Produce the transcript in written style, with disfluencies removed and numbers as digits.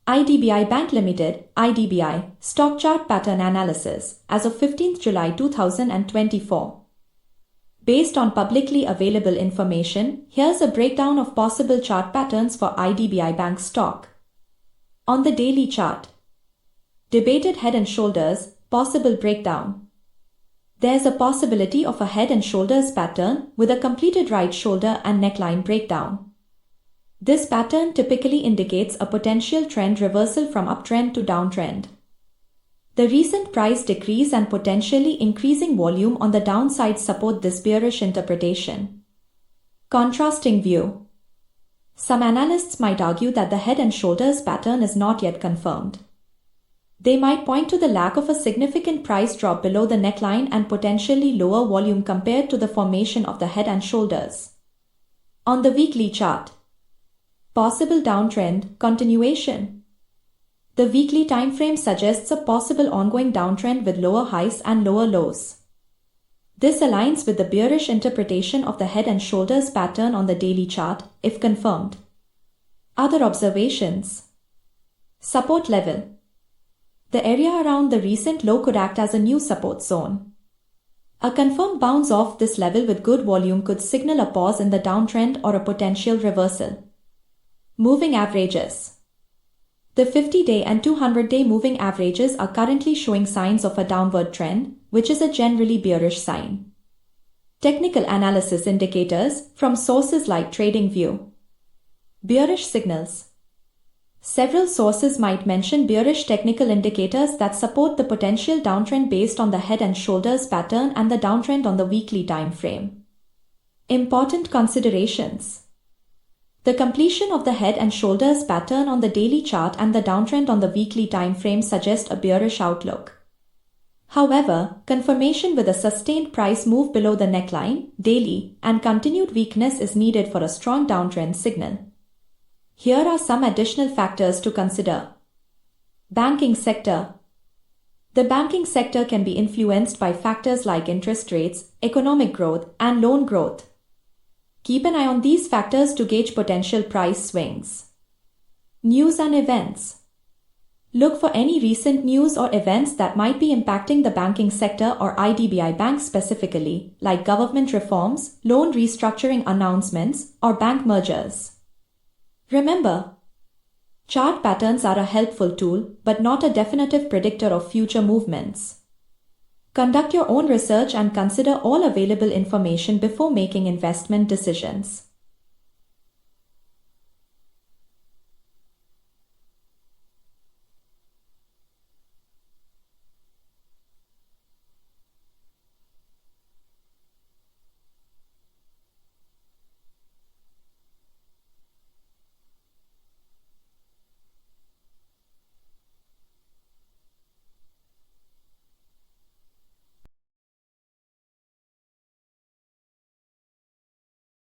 IDBI Bank Ltd, IDBI, Stock Chart Pattern Analysis, as of 15th July 2024. Based on publicly available information, here's a breakdown of possible chart patterns for IDBI Bank stock. On the daily chart, debated head and shoulders, possible breakdown. There's a possibility of a head and shoulders pattern with a completed right shoulder and neckline breakdown. This pattern typically indicates a potential trend reversal from uptrend to downtrend. The recent price decrease and potentially increasing volume on the downside support this bearish interpretation. Contrasting view. Some analysts might argue that the head and shoulders pattern is not yet confirmed. They might point to the lack of a significant price drop below the neckline and potentially lower volume compared to the formation of the head and shoulders. On the weekly chart, possible downtrend continuation. The weekly time frame suggests a possible ongoing downtrend with lower highs and lower lows. This aligns with the bearish interpretation of the head and shoulders pattern on the daily chart, if confirmed. Other observations. Support level. The area around the recent low could act as a new support zone. A confirmed bounce off this level with good volume could signal a pause in the downtrend or a potential reversal. Moving averages. The 50-day and 200-day moving averages are currently showing signs of a downward trend, which is a generally bearish sign. Technical analysis indicators from sources like TradingView. Bearish signals. Several sources might mention bearish technical indicators that support the potential downtrend based on the head and shoulders pattern and the downtrend on the weekly time frame. Important considerations. The completion of the head and shoulders pattern on the daily chart and the downtrend on the weekly time frame suggest a bearish outlook. However, confirmation with a sustained price move below the neckline, daily, and continued weakness is needed for a strong downtrend signal. Here are some additional factors to consider. Banking sector. The banking sector can be influenced by factors like interest rates, economic growth, and loan growth. Keep an eye on these factors to gauge potential price swings. News and events. Look for any recent news or events that might be impacting the banking sector or IDBI Bank specifically, like government reforms, loan restructuring announcements, or bank mergers. Remember, chart patterns are a helpful tool, but not a definitive predictor of future movements. Conduct your own research and consider all available information before making investment decisions.